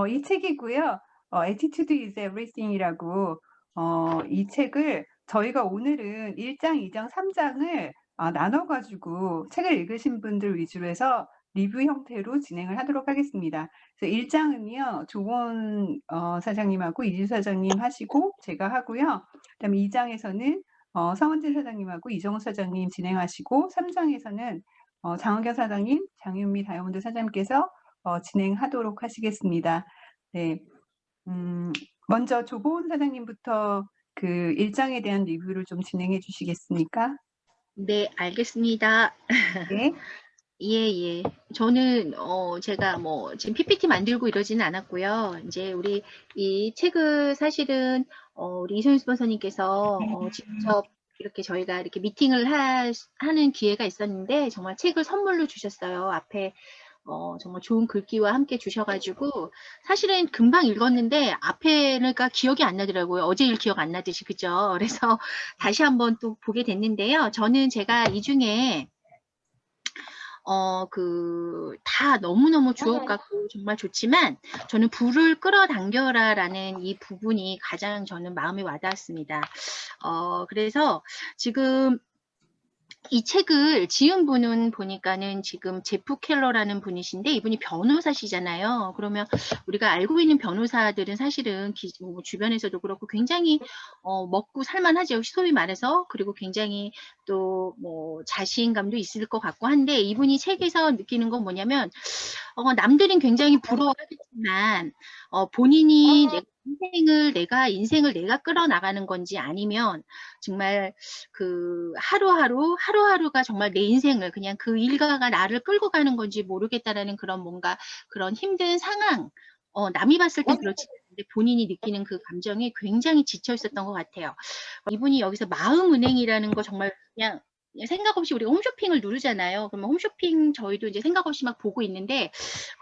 이 책이고요. Attitude is everything이라고 이 책을 저희가 오늘은 1 장, 2 장, 3 장을 나눠 가지고 책을 읽으신 분들 위주로 해서 리뷰 형태로 진행을 하도록 하겠습니다. 그래서 1 장은요. 조원 사장님하고 이주 사장님 하시고 제가 하고요. 그다음에 2 장에서는 성원재 사장님하고 이정우 사장님 진행하시고 3 장에서는 장은경 사장님, 장윤미 다이아몬드 사장님께서 진행하도록 하시겠습니다. 네. 먼저 조보은 사장님부터 그 1 장에 대한 리뷰를 좀 진행해 주시겠습니까? 네, 알겠습니다. 네. 예예. 저는 제가 뭐 지금 PPT 만들고 이러지는 않았고요. 인제 우리 이 책을 사실은 우리 이소연 스폰서님께서 직접 이렇게 저희가 이렇게 미팅을 하는 기회가 있었는데 정말 책을 선물로 주셨어요. 앞에 정말 좋은 글귀와 함께 주셔 가지고 사실은 금방 읽었는데 앞에가 기억이 안 나더라고요. 어제 일 기억 안 나듯이. 그죠? 그래서 다시 한번 또 보게 됐는데요. 저는 제가 이 중에 다 너무너무 주옥 같고 정말 좋지만 저는 "불을 끌어당겨라."라는 이 부분이 가장 저는 마음에 와 닿았습니다. 그래서 지금 이 책을 지은 분은 보니까는 지금 제프 켈러라는 분이신데 이분이 변호사시잖아요. 그러면 우리가 알고 있는 변호사들은 사실은 뭐 주변에서도 그렇고 굉장히 먹고 살만하죠, 소위 말해서. 그리고 굉장히 또 뭐 자신감도 있을 것 같고 한데 이분이 책에서 느끼는 건 뭐냐면 남들은 굉장히 부러워하겠지만 본인이 인생을 내가 끌어나가는 건지 아니면 정말 그 하루하루가 정말 내 인생을 그냥 그 일가가 나를 끌고 가는 건지 모르겠다라는 그런 뭔가 그런 힘든 상황, 남이 봤을 땐 그렇지 않은데 본인이 느끼는 그 감정이 굉장히 지쳐 있었던 것 같아요. 이분이 여기서 마음은행이라는 거 정말 그냥 생각 없이 우리가 홈쇼핑을 누르잖아요. 그러면 홈쇼핑 저희도 이제 생각 없이 막 보고 있는데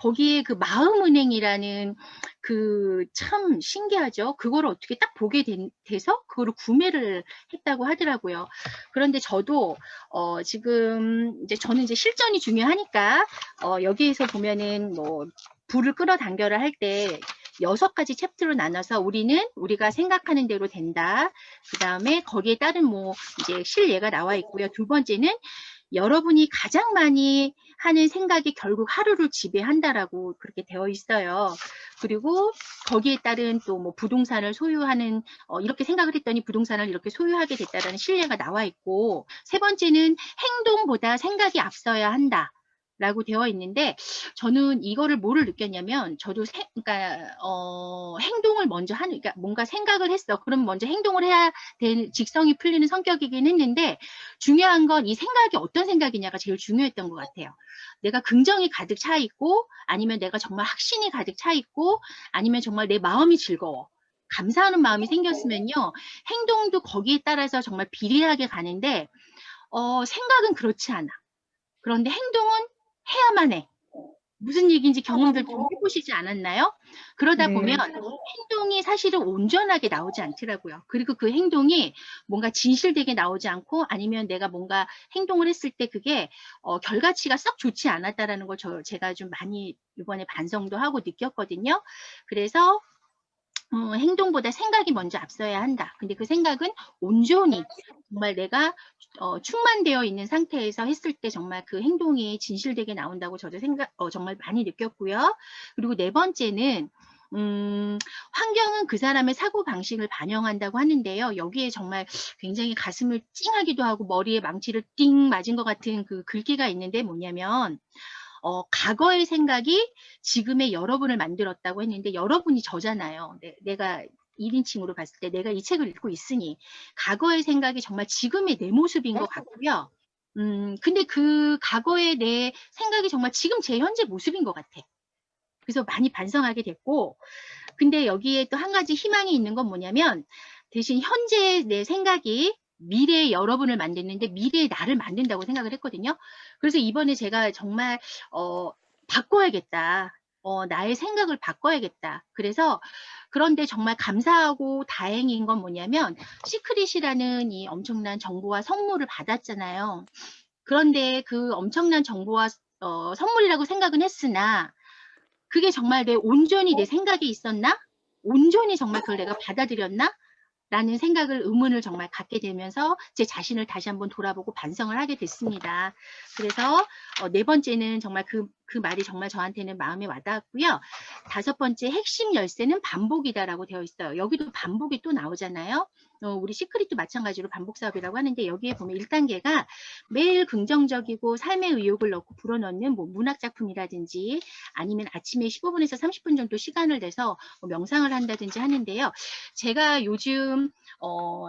거기에 그 마음은행이라는 그 참 신기하죠. 그거를 어떻게 딱 보게 돼서 그거를 구매를 했다고 하더라고요. 그런데 저도 지금 이제 저는 이제 실전이 중요하니까 여기에서 보면은 뭐 불을 끌어당겨라 할 때 6가지 챕터로 나눠서 우리가 생각하는 대로 된다. 그다음에 거기에 따른 뭐 이제 실예가 나와 있고요. 2번째는 여러분이 가장 많이 하는 생각이 결국 하루를 지배한다라고 그렇게 되어 있어요. 그리고 거기에 따른 또 뭐 부동산을 소유하는 이렇게 생각을 했더니 부동산을 이렇게 소유하게 됐다라는 실례가 나와 있고 3번째는 행동보다 생각이 앞서야 한다. 라고 되어 있는데 저는 이거를 뭐를 느꼈냐면 저도 그러니까 행동을 먼저 하는 그러니까 뭔가 생각을 했어. 그럼 먼저 행동을 해야 될 직성이 풀리는 성격이긴 했는데 중요한 건 이 생각이 어떤 생각이냐가 제일 중요했던 것 같아요. 내가 긍정이 가득 차 있고 아니면 내가 정말 확신이 가득 차 있고 아니면 정말 내 마음이 즐거워. 감사하는 마음이 생겼으면요. 행동도 거기에 따라서 정말 비례하게 가는데 생각은 그렇지 않아. 그런데 행동은 해야만 해. 무슨 얘기인지 경험들 좀 해 보시지 않았나요? 그러다 네. 보면 행동이 사실은 온전하게 나오지 않더라고요. 그리고 그 행동이 뭔가 진실되게 나오지 않고 아니면 내가 뭔가 행동을 했을 때 그게 결과치가 썩 좋지 않았다라는 걸 제가 좀 많이 이번에 반성도 하고 느꼈거든요. 그래서 행동보다 생각이 먼저 앞서야 한다. 근데 그 생각은 온전히 정말 내가 충만되어 있는 상태에서 했을 때 정말 그 행동이 진실되게 나온다고 저도 정말 많이 느꼈고요. 그리고 4번째는 환경은 그 사람의 사고방식을 반영한다고 하는데요. 여기에 정말 굉장히 가슴을 찡하기도 하고 머리에 망치를 띵 맞은 것 같은 그 글귀가 있는데 뭐냐면 과거의 생각이 지금의 여러분을 만들었다고 했는데 여러분이 저잖아요. 내가 1인칭으로 봤을 때 내가 이 책을 읽고 있으니 과거의 생각이 정말 지금의 내 모습인 것 같고요. 근데 그 과거의 내 생각이 정말 지금 제 현재 모습인 것 같아. 그래서 많이 반성하게 됐고 근데 여기에 또 한 가지 희망이 있는 건 뭐냐면 대신 현재의 내 생각이 미래의 여러분을 만드는데 미래의 나를 만든다고 생각을 했거든요. 그래서 이번에 제가 정말 '바꿔야겠다. 나의 생각을 바꿔야겠다.' 그래서 그런데 정말 감사하고 다행인 건 뭐냐면 시크릿이라는 이 엄청난 정보와 선물을 받았잖아요. 그런데 그 엄청난 정보와 선물이라고 생각은 했으나 그게 정말 온전히 내 생각에 있었나? 온전히 정말 그걸 내가 받아들였나? 라는 생각을, 의문을 정말 갖게 되면서 제 자신을 다시 한번 돌아보고 반성을 하게 됐습니다. 그래서 네 번째는 정말 그 말이 정말 저한테는 마음에 와닿았고요. 다섯 번째, 핵심 열쇠는 반복이다라고 되어 있어요. 여기도 반복이 또 나오잖아요. 우리 시크릿도 마찬가지로 반복 사업이라고 하는데, 여기에 보면 1단계가 매일 긍정적이고 삶의 의욕을 넣고 불어넣는 뭐 문학 작품이라든지, 아니면 아침에 15분에서 30분 정도 시간을 내서 뭐 명상을 한다든지 하는데요. 제가 요즘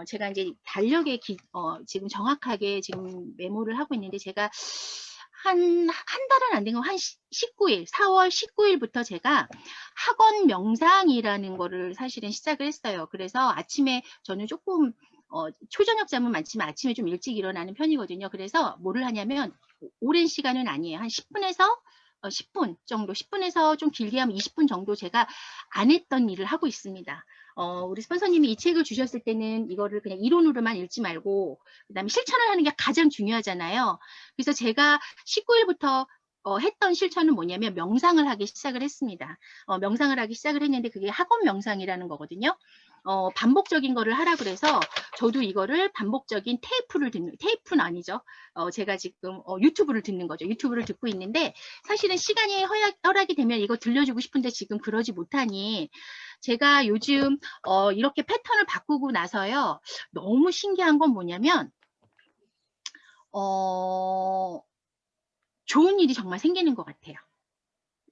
제가 이제 달력에 지금 정확하게 지금 메모를 하고 있는데, 제가 한 달은 안 된 거 한 19일, 4월 19일부터 제가 학원 명상이라는 거를 사실은 시작을 했어요. 그래서 아침에 저는 조금 초저녁 잠은 많지만 아침에 좀 일찍 일어나는 편이거든요. 그래서 뭐를 하냐면, 오랜 시간은 아니에요. 한 10분에서 10분 정도, 10분에서 좀 길게 하면 20분 정도 제가 안 했던 일을 하고 있습니다. 우리 스폰서님이 이 책을 주셨을 때는 이거를 그냥 이론으로만 읽지 말고 그다음에 실천을 하는 게 가장 중요하잖아요. 그래서 제가 19일부터 했던 실천은 뭐냐면 명상을 하기 시작을 했습니다. 명상을 하기 시작을 했는데 그게 학원 명상이라는 거거든요. 반복적인 거를 하라 그래서 저도 이거를 반복적인 테이프는 아니죠. 제가 지금 유튜브를 듣는 거죠. 유튜브를 듣고 있는데, 사실은 시간이 허락이 되면 이거 들려주고 싶은데 지금 그러지 못하니, 제가 요즘 이렇게 패턴을 바꾸고 나서요, 너무 신기한 건 뭐냐면 좋은 일이 정말 생기는 것 같아요.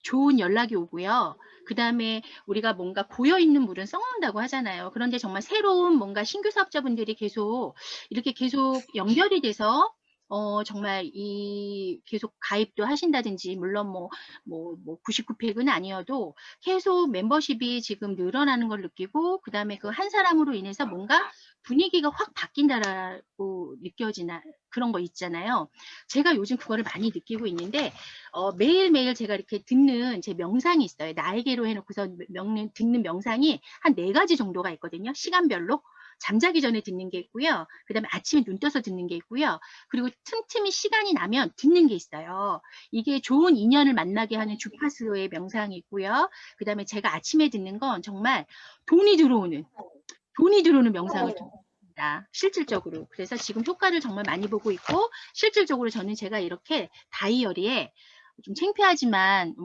좋은 연락이 오고요. 그 다음에 우리가 뭔가 고여있는 물은 썩는다고 하잖아요. 그런데 정말 새로운 뭔가 신규 사업자분들이 이렇게 계속 연결이 돼서 정말 계속 가입도 하신다든지, 물론 99팩은 아니어도 계속 멤버십이 지금 늘어나는 걸 느끼고, 그 다음에 그 한 사람으로 인해서 뭔가 분위기가 확 바뀐다라고 느껴지나, 그런 거 있잖아요. 제가 요즘 그거를 많이 느끼고 있는데, 매일매일 제가 이렇게 듣는 제 명상이 있어요. 나에게로 해놓고서 듣는 명상이 한 4가지 정도가 있거든요. 시간별로. 잠자기 전에 듣는 게 있고요. 그 다음에 아침에 눈 떠서 듣는 게 있고요. 그리고 틈틈이 시간이 나면 듣는 게 있어요. 이게 좋은 인연을 만나게 하는 주파수의 명상이 있고요. 그 다음에 제가 아침에 듣는 건 정말 돈이 들어오는 명상을 듣습니다. 실질적으로. 그래서 지금 효과를 정말 많이 보고 있고, 실질적으로 저는 제가 이렇게 다이어리에 좀 창피하지만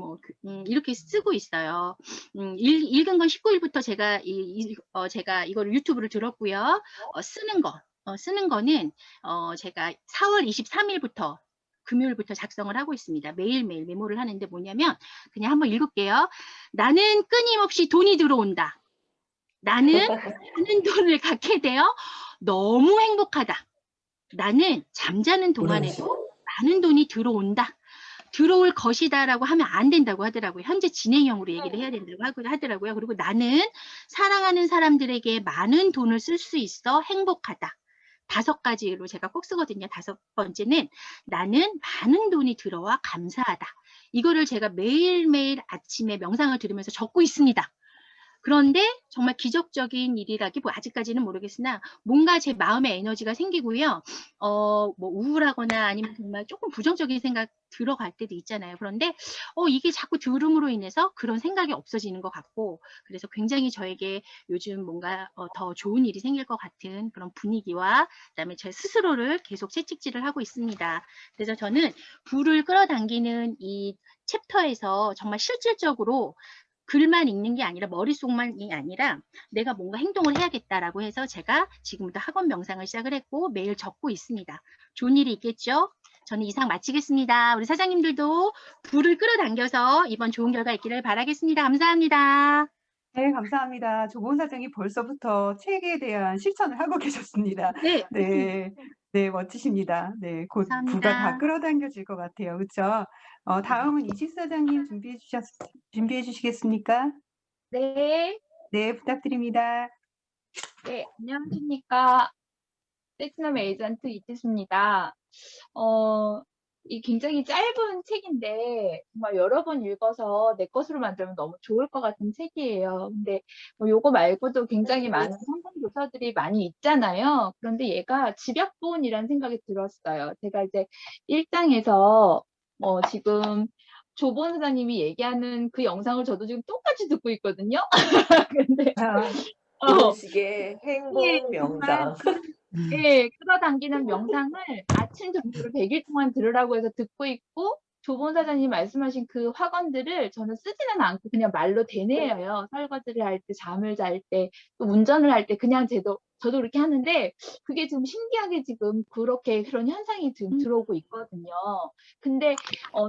이렇게 쓰고 있어요. 읽은 건 19일부터 제가 제가 이거를 유튜브를 들었고요. 쓰는 거는 제가 4월 23일부터 금요일부터 작성을 하고 있습니다. 매일매일 메모를 하는데, 뭐냐면 그냥 한번 읽을게요. 나는 끊임없이 돈이 들어온다. 나는 많은 돈을 갖게 되어 너무 행복하다. 나는 잠자는 동안에도 많은 돈이 들어온다. 들어올 것이다라고 하면 안 된다고 하더라고요. 현재 진행형으로 얘기를 해야 된다고 하더라고요. 그리고 나는 사랑하는 사람들에게 많은 돈을 쓸 수 있어 행복하다. 5가지로 제가 꼭 쓰거든요. 5번째는 나는 많은 돈이 들어와 감사하다. 이거를 제가 매일매일 아침에 명상을 들으면서 적고 있습니다. 그런데 정말 기적적인 일이라기, 아직까지는 모르겠으나 뭔가 제 마음에 에너지가 생기고요. 우울하거나 아니면 정말 조금 부정적인 생각 들어갈 때도 있잖아요. 그런데 이게 자꾸 들음으로 인해서 그런 생각이 없어지는 것 같고, 그래서 굉장히 저에게 요즘 뭔가 더 좋은 일이 생길 것 같은 그런 분위기와, 그다음에 제 스스로를 계속 채찍질을 하고 있습니다. 그래서 저는 불을 끌어당기는 이 챕터에서 정말 실질적으로 글만 읽는 게 아니라, 머릿속만이 아니라 내가 뭔가 행동을 해야겠다라고 해서 제가 지금부터 학원 명상을 시작을 했고 매일 적고 있습니다. 좋은 일이 있겠죠? 저는 이상 마치겠습니다. 우리 사장님들도 불을 끌어당겨서 이번 좋은 결과 있기를 바라겠습니다. 감사합니다. 네, 감사합니다. 조보은 사장이 벌써부터 책에 대한 실천을 하고 계셨습니다. 네, 네, 네, 멋지십니다. 네, 곧 부가 다 감사합니다. 끌어당겨질 것 같아요. 그렇죠? 다음은 이식 사장님 준비해 주시겠습니까? 네, 네, 부탁드립니다. 네, 안녕하십니까. 플래티넘 에이전트 이지수입니다. 이 굉장히 짧은 책인데, 정말 여러 번 읽어서 내 것으로 만들면 너무 좋을 것 같은 책이에요. 근데 요거 말고도 굉장히 많은 성공 교사들이 많이 있잖아요. 그런데 얘가 집약본이라는 생각이 들었어요. 제가 이제 1장에서 지금 조 본사님이 얘기하는 그 영상을 저도 지금 똑같이 듣고 있거든요. 근데 아, 어, 이문식의 예, 행복 정말 명상. 예, 끌어당기는 명상을 아침 저녁으로 100일 동안 들으라고 해서 듣고 있고 조본 사장님 말씀하신 그 학원들을 저는 쓰지는 않고 그냥 말로 되뇌어요. 설거지를 할 때, 잠을 잘 때, 또 운전을 할 때 그냥 저도 그렇게 하는데 그게 지금 신기하게 지금 그렇게 그런 현상이 지금 들어오고 있거든요. 근데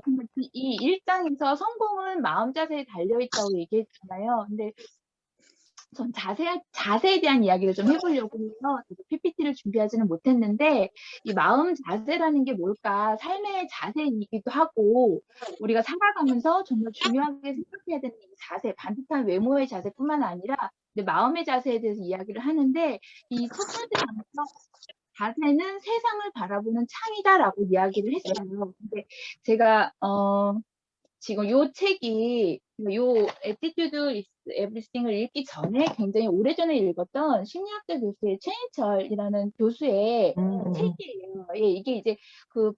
정말 이 일장에서 성공은 마음 자세에 달려 있다고 얘기했잖아요. 근데 전 자세에 대한 이야기를 좀 해보려고 해서 저도 PPT를 준비하지는 못했는데 이 마음 자세라는 게 뭘까? 삶의 자세이기도 하고 우리가 살아가면서 정말 중요하게 생각해야 되는 이 자세, 반듯한 외모의 자세뿐만 아니라 내 마음의 자세에 대해서 이야기를 하는데 이 첫 번째 자세는 세상을 바라보는 창이다라고 이야기를 했어요. 근데 제가 지금 요 책이 요 Attitude is Everything을 읽기 전에 굉장히 오래전에 읽었던 심리학자 교수의 최인철이라는 교수의 책이에요. 예, 이게 이제 그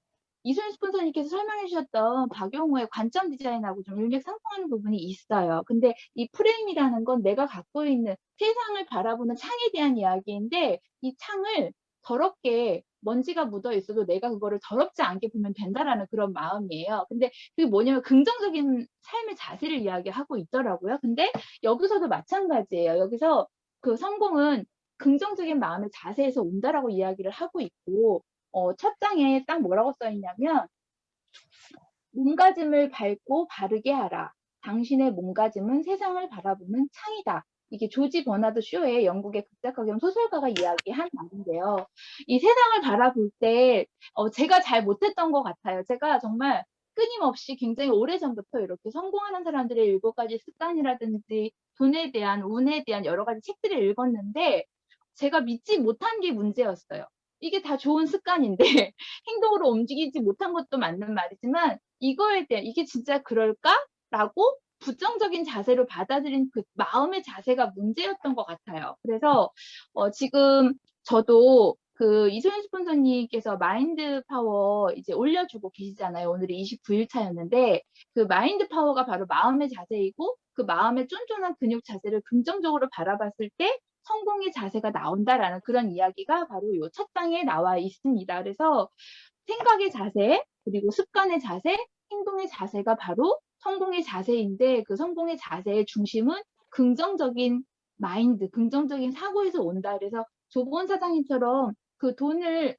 이소연 스폰서님께서 설명해 주셨던 박용호의 관점 디자인하고 좀 일맥상통하는 부분이 있어요. 근데 이 프레임이라는 건 내가 갖고 있는 세상을 바라보는 창에 대한 이야기인데 이 창을 더럽게 먼지가 묻어 있어도 내가 그거를 더럽지 않게 보면 된다라는 그런 마음이에요. 근데 그게 뭐냐면 긍정적인 삶의 자세를 이야기하고 있더라고요. 근데 여기서도 마찬가지예요. 여기서 그 성공은 긍정적인 마음의 자세에서 온다라고 이야기를 하고 있고, 첫 장에 딱 뭐라고 써 있냐면, 몸가짐을 밝고 바르게 하라. 당신의 몸가짐은 세상을 바라보는 창이다. 이게 조지 버나드 쇼의 영국의 극작가 겸 소설가가 이야기한 말인데요. 이 세상을 바라볼 때 제가 잘 못했던 것 같아요. 제가 정말 끊임없이 굉장히 오래전부터 이렇게 성공하는 사람들의 7가지 습관이라든지 돈에 대한, 운에 대한 여러 가지 책들을 읽었는데 제가 믿지 못한 게 문제였어요. 이게 다 좋은 습관인데 행동으로 움직이지 못한 것도 맞는 말이지만 이거에 대한 이게 진짜 그럴까라고 부정적인 자세로 받아들인 그 마음의 자세가 문제였던 것 같아요. 그래서 지금 저도 그 이소연 스폰서님께서 마인드 파워 이제 올려주고 계시잖아요. 오늘이 29일 차였는데 그 마인드 파워가 바로 마음의 자세이고 그 마음의 쫀쫀한 근육 자세를 긍정적으로 바라봤을 때 성공의 자세가 나온다라는 그런 이야기가 바로 이 첫 장에 나와 있습니다. 그래서 생각의 자세, 그리고 습관의 자세, 행동의 자세가 바로 성공의 자세인데 그 성공의 자세의 중심은 긍정적인 마인드, 긍정적인 사고에서 온다. 그래서 조보원 사장님처럼 그 불을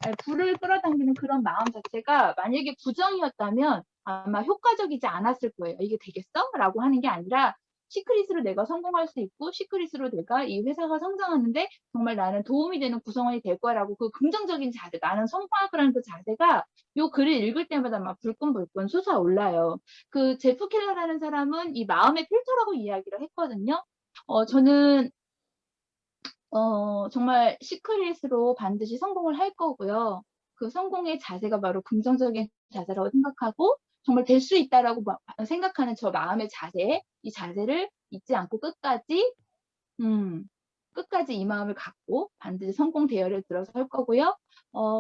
끌어당기는 그런 마음 자체가 만약에 부정이었다면 아마 효과적이지 않았을 거예요. 이게 되겠어? 라고 하는 게 아니라 시크릿으로 내가 성공할 수 있고 시크릿으로 내가 이 회사가 성장하는데 정말 나는 도움이 되는 구성원이 될 거라고 그 긍정적인 자세, 나는 성공할 거라는 그 자세가 요 글을 읽을 때마다 막 불끈불끈 솟아올라요. 그 제프 켈러라는 사람은 이 마음의 필터라고 이야기를 했거든요. 저는 정말 시크릿으로 반드시 성공을 할 거고요. 그 성공의 자세가 바로 긍정적인 자세라고 생각하고 정말 될 수 있다라고 생각하는 저 마음의 자세, 이 자세를 잊지 않고 끝까지 이 마음을 갖고 반드시 성공 대열에 들어설 거고요.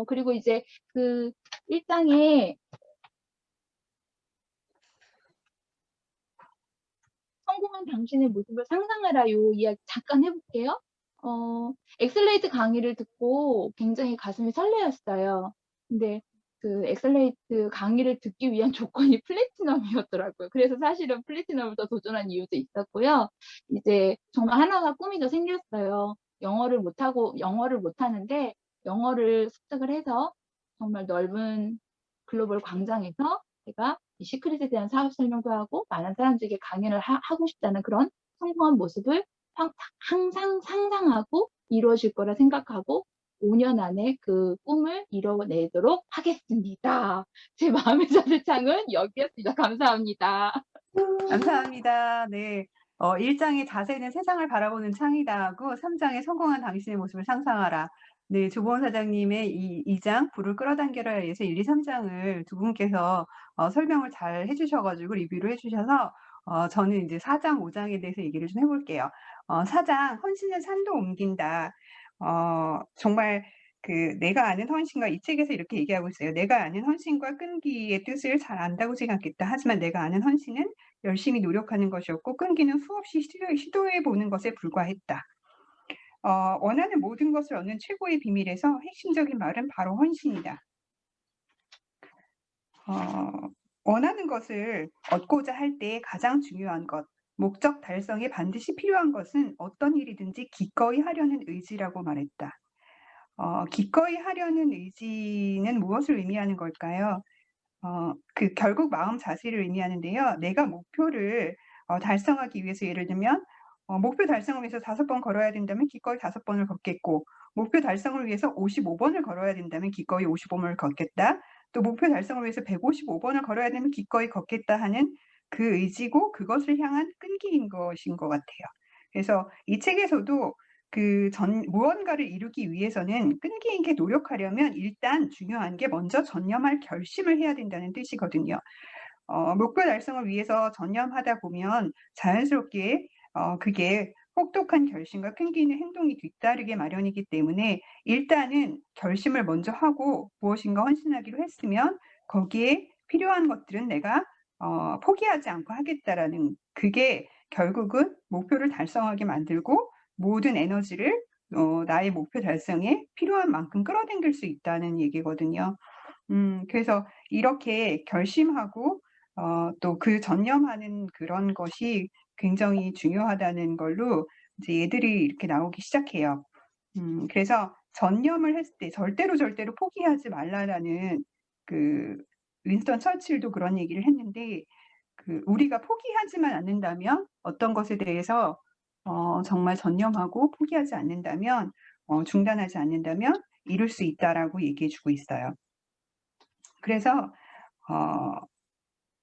그리고 이제 그 1장에 성공한 당신의 모습을 상상하라 요 이야기 잠깐 해볼게요. 엑셀레이트 강의를 듣고 굉장히 가슴이 설레었어요. 근데 그 엑셀레이트 강의를 듣기 위한 조건이 플래티넘이었더라고요. 그래서 사실은 플래티넘을 더 도전한 이유도 있었고요. 이제 정말 하나가 꿈이 더 생겼어요. 영어를 못하는데 영어를 습득을 해서 정말 넓은 글로벌 광장에서 제가 이 시크릿에 대한 사업 설명도 하고 많은 사람들에게 강연을 하고 싶다는 그런 성공한 모습을 항상 상상하고 이루어질 거라 생각하고 5년 안에 그 꿈을 이뤄내도록 하겠습니다. 제 마음의 자세창은 여기였습니다. 감사합니다. 감사합니다. 네. 1장의 자세는 세상을 바라보는 창이다 하고 3장의 성공한 당신의 모습을 상상하라. 네, 조보원 사장님의 이 2장 불을 끌어당겨라에 의해서 1, 2, 3장을 두 분께서 설명을 잘 해주셔가지고 리뷰를 해주셔서 저는 이제 4장, 5장에 대해서 얘기를 좀 해볼게요. 4장 헌신은 산도 옮긴다. 정말 내가 아는 헌신과 이 책에서 이렇게 얘기하고 있어요. 내가 아는 헌신과 끈기의 뜻을 잘 안다고 생각했다. 하지만 내가 아는 헌신은 열심히 노력하는 것이었고 끈기는 수없이 시도해 보는 것에 불과했다. 원하는 모든 것을 얻는 최고의 비밀에서 핵심적인 말은 바로 헌신이다. 원하는 것을 얻고자 할 때 가장 중요한 것, 목적 달성에 반드시 필요한 것은 어떤 일이든지 기꺼이 하려는 의지라고 말했다. 기꺼이 하려는 의지는 무엇을 의미하는 걸까요? 결국 마음 자세를 의미하는데요. 내가 목표를 달성하기 위해서 예를 들면 목표 달성을 위해서 5번 걸어야 된다면 기꺼이 5번을 걷겠고 목표 달성을 위해서 55번을 걸어야 된다면 기꺼이 55번을 걷겠다. 또 목표 달성을 위해서 155번을 걸어야 되면 기꺼이 걷겠다 하는 그 의지고 그것을 향한 끈기인 것인 것 같아요. 그래서 이 책에서도 무언가를 이루기 위해서는 끈기 있게 노력하려면 일단 중요한 게 먼저 전념할 결심을 해야 된다는 뜻이거든요. 목표 달성을 위해서 전념하다 보면 자연스럽게 그게 혹독한 결심과 끈기 있는 행동이 뒤따르게 마련이기 때문에 일단은 결심을 먼저 하고 무엇인가 헌신하기로 했으면 거기에 필요한 것들은 내가 포기하지 않고 하겠다라는 그게 결국은 목표를 달성하게 만들고 모든 에너지를 나의 목표 달성에 필요한 만큼 끌어당길 수 있다는 얘기거든요. 그래서 이렇게 결심하고 또 그 전념하는 그런 것이 굉장히 중요하다는 걸로 이제 얘들이 이렇게 나오기 시작해요. 그래서 전념을 했을 때 절대로 포기하지 말라라는 윈스턴 처칠도 그런 얘기를 했는데 우리가 포기하지만 않는다면 어떤 것에 대해서 정말 전념하고 포기하지 않는다면 중단하지 않는다면 이룰 수 있다라고 얘기해 주고 있어요. 그래서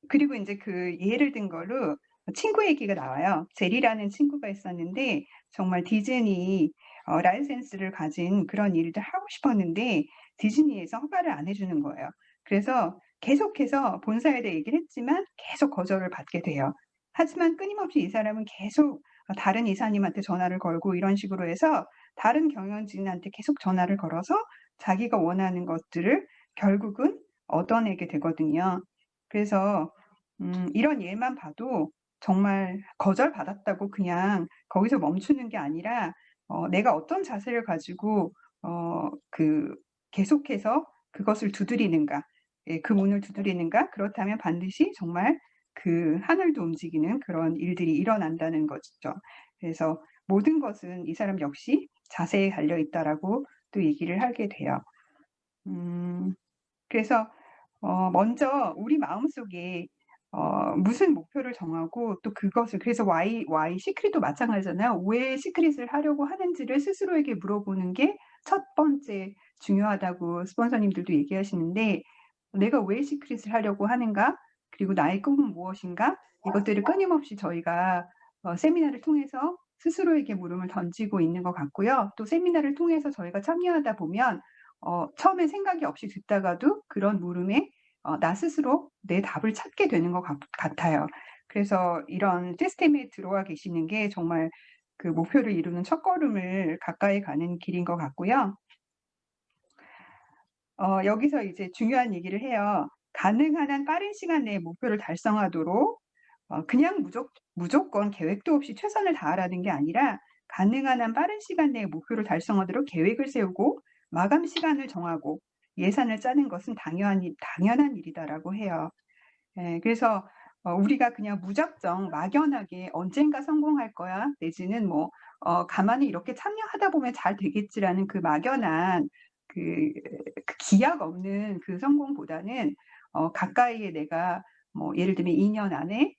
그리고 이제 예를 든 걸로 친구 얘기가 나와요. 제리라는 친구가 있었는데 정말 디즈니 라이센스를 가진 그런 일을 하고 싶었는데 디즈니에서 허가를 안 해주는 거예요. 그래서 계속해서 본사에 대해 얘기를 했지만 계속 거절을 받게 돼요. 하지만 끊임없이 이 사람은 계속 다른 이사님한테 전화를 걸고 이런 식으로 해서 다른 경영진한테 계속 전화를 걸어서 자기가 원하는 것들을 결국은 얻어내게 되거든요. 그래서 이런 예만 봐도 정말 거절받았다고 그냥 거기서 멈추는 게 아니라 내가 어떤 자세를 가지고 계속해서 그것을 두드리는가, 예, 그 문을 두드리는가, 그렇다면 반드시 정말 하늘도 움직이는 그런 일들이 일어난다는 거죠. 그래서 모든 것은 이 사람 역시 자세에 달려 있다라고 또 얘기를 하게 돼요. 그래서 먼저 우리 마음속에 무슨 목표를 정하고 또 그것을 그래서 why 시크릿도 마찬가지잖아요. 왜 시크릿을 하려고 하는지를 스스로에게 물어보는 게 첫 번째 중요하다고 스폰서님들도 얘기하시는데 내가 왜 시크릿을 하려고 하는가? 그리고 나의 꿈은 무엇인가? 이것들을 끊임없이 저희가 세미나를 통해서 스스로에게 물음을 던지고 있는 것 같고요. 또 세미나를 통해서 저희가 참여하다 보면 처음에 생각이 없이 듣다가도 그런 물음에 나 스스로 내 답을 찾게 되는 것 같아요. 그래서 이런 시스템에 들어와 계시는 게 정말 그 목표를 이루는 첫걸음을 가까이 가는 길인 것 같고요. 여기서 이제 중요한 얘기를 해요. 가능한 한 빠른 시간 내에 목표를 달성하도록 그냥 무조건 계획도 없이 최선을 다하라는 게 아니라 가능한 한 빠른 시간 내에 목표를 달성하도록 계획을 세우고 마감 시간을 정하고 예산을 짜는 것은 당연한 일이다라고 해요. 예, 그래서 우리가 그냥 무작정 막연하게 언젠가 성공할 거야 내지는 가만히 이렇게 참여하다 보면 잘 되겠지라는 그 막연한 그 기약 없는 그 성공보다는 가까이에 내가 예를 들면 2년 안에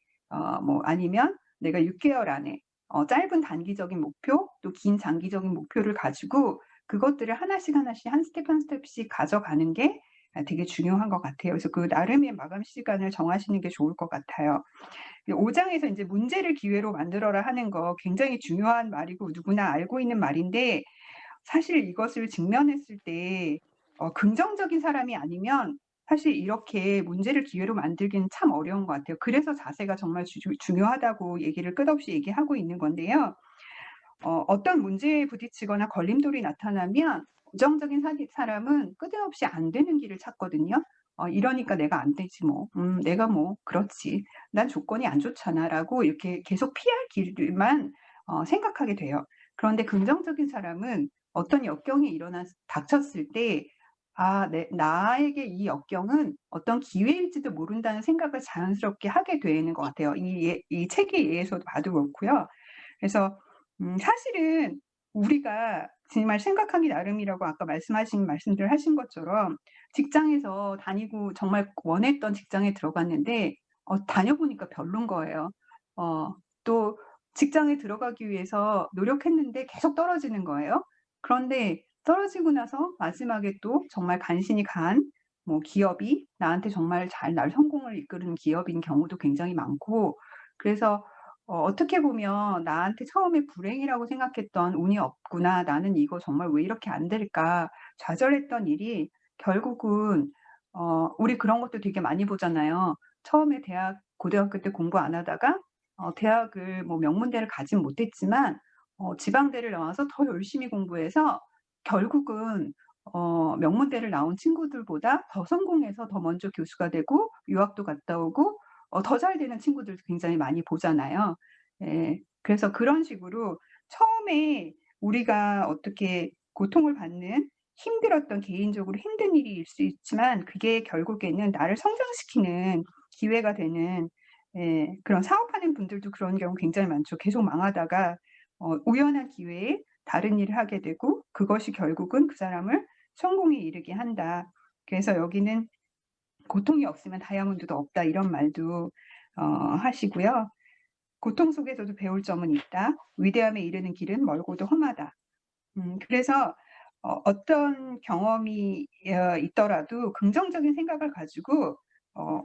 아니면 내가 6개월 안에 짧은 단기적인 목표 또 긴 장기적인 목표를 가지고 그것들을 하나씩 한 스텝씩 가져가는 게 되게 중요한 것 같아요. 그래서 그 나름의 마감 시간을 정하시는 게 좋을 것 같아요. 5장에서 이제 문제를 기회로 만들어라 하는 거 굉장히 중요한 말이고 누구나 알고 있는 말인데 사실 이것을 직면했을 때 긍정적인 사람이 아니면 사실 이렇게 문제를 기회로 만들기는 참 어려운 것 같아요. 그래서 자세가 정말 중요하다고 얘기를 끝없이 얘기하고 있는 건데요. 어떤 문제에 부딪히거나 걸림돌이 나타나면 부정적인 사람은 끝없이 안 되는 길을 찾거든요. 이러니까 내가 안 되지 뭐. 내가 뭐 그렇지. 난 조건이 안 좋잖아라고 이렇게 계속 피할 길만 생각하게 돼요. 그런데 긍정적인 사람은 어떤 역경이 닥쳤을 때 나에게 이 역경은 어떤 기회일지도 모른다는 생각을 자연스럽게 하게 되는 것 같아요. 이 책에 의해서도 봐도 그렇고요. 그래서 사실은 우리가 정말 생각하기 나름이라고 아까 말씀들 하신 것처럼 직장에서 다니고 정말 원했던 직장에 들어갔는데 다녀보니까 별론 거예요. 또 직장에 들어가기 위해서 노력했는데 계속 떨어지는 거예요. 그런데 떨어지고 나서 마지막에 또 정말 간신히 간 뭐 기업이 나한테 정말 날 성공을 이끄는 기업인 경우도 굉장히 많고, 그래서 어떻게 보면 나한테 처음에 불행이라고 생각했던 '운이 없구나. 나는 이거 정말 왜 이렇게 안 될까.' 좌절했던 일이 결국은 우리 그런 것도 되게 많이 보잖아요. 처음에 고등학교 때 공부 안 하다가 대학을 뭐 명문대를 가진 못했지만 지방대를 나와서 더 열심히 공부해서 결국은 명문대를 나온 친구들보다 더 성공해서 더 먼저 교수가 되고 유학도 갔다 오고 더 잘 되는 친구들도 굉장히 많이 보잖아요. 예. 그래서 그런 식으로 처음에 우리가 어떻게 고통을 받는 힘들었던 개인적으로 힘든 일일 수 있지만 그게 결국에는 나를 성장시키는 기회가 되는, 그런 사업하는 분들도 그런 경우 굉장히 많죠. 계속 망하다가 우연한 기회에 다른 일을 하게 되고 그것이 결국은 그 사람을 성공에 이르게 한다. 그래서 여기는 "고통이 없으면 다이아몬드도 없다." 이런 말도 하시고요. "고통 속에서도 배울 점은 있다. 위대함에 이르는 길은 멀고도 험하다." 그래서 어떤 경험이 있더라도 긍정적인 생각을 가지고 어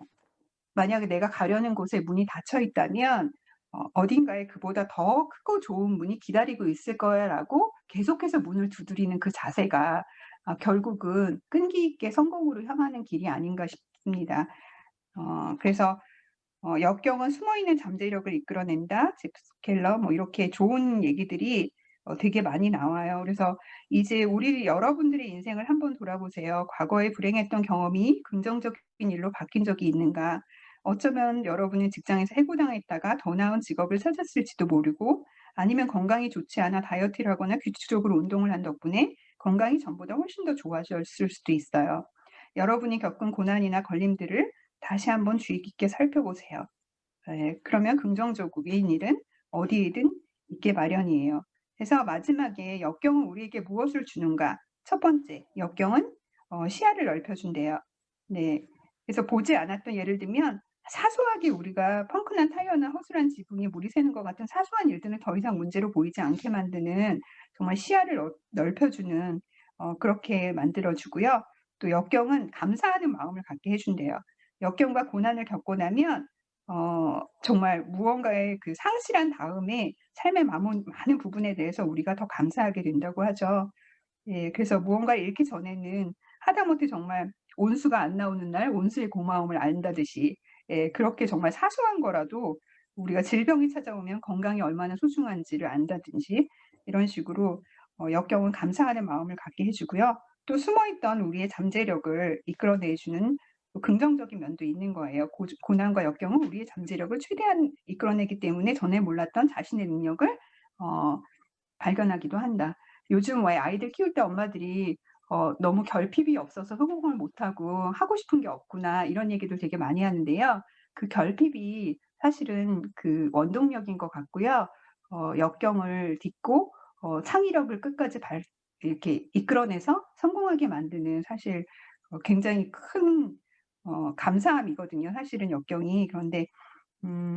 만약에 내가 가려는 곳에 문이 닫혀 있다면 어딘가에 그보다 더 크고 좋은 문이 기다리고 있을 거야라고 계속해서 문을 두드리는 그 자세가 결국은 끈기 있게 성공으로 향하는 길이 아닌가 싶습니다. 그래서 역경은 숨어 있는 잠재력을 이끌어낸다. 잭스 켈러 뭐 이렇게 좋은 얘기들이 되게 많이 나와요. 그래서 이제 여러분들의 인생을 한번 돌아보세요. 과거에 불행했던 경험이 긍정적인 일로 바뀐 적이 있는가? 어쩌면 여러분은 직장에서 해고당했다가 더 나은 직업을 찾았을지도 모르고, 아니면 건강이 좋지 않아 다이어트를 하거나 규칙적으로 운동을 한 덕분에 건강이 전보다 훨씬 더 좋아졌을 수도 있어요. 여러분이 겪은 고난이나 걸림들을 다시 한번 주의 깊게 살펴보세요. 그러면 긍정적인 일은 어디에든 있게 마련이에요. 그래서 마지막에 역경은 우리에게 무엇을 주는가? 첫 번째, 역경은 시야를 넓혀준대요. 네. 그래서 보지 않았던, 예를 들면 사소하게 우리가 펑크난 타이어나 허술한 지붕에 물이 새는 것 같은 사소한 일들은 더 이상 문제로 보이지 않게 만드는, 정말 시야를 넓혀주는, 그렇게 만들어주고요. 또 역경은 감사하는 마음을 갖게 해준대요. 역경과 고난을 겪고 나면 정말 무언가의 그 상실한 다음에 삶의 많은 부분에 대해서 우리가 더 감사하게 된다고 하죠. 예. 그래서 무언가를 잃기 전에는 하다못해 정말 온수가 안 나오는 날 온수의 고마움을 안다듯이, 그렇게 정말 사소한 거라도 우리가 질병이 찾아오면 건강이 얼마나 소중한지를 안다든지, 이런 식으로 역경은 감사하는 마음을 갖게 해 주고요. 또 숨어 있던 우리의 잠재력을 이끌어내 주는 또 긍정적인 면도 있는 거예요. 고난과 역경은 우리의 잠재력을 최대한 이끌어내기 때문에 전에 몰랐던 자신의 능력을 어 발견하기도 한다. 요즘 왜 아이들 키울 때 엄마들이 "너무 결핍이 없어서 성공을 못하고 하고 싶은 게 없구나." 이런 얘기도 되게 많이 하는데요. 그 결핍이 사실은 그 원동력인 것 같고요. 역경을 딛고 창의력을 끝까지 이렇게 이끌어내서 성공하게 만드는, 사실 굉장히 큰 감사함이거든요, 사실은 역경이. 그런데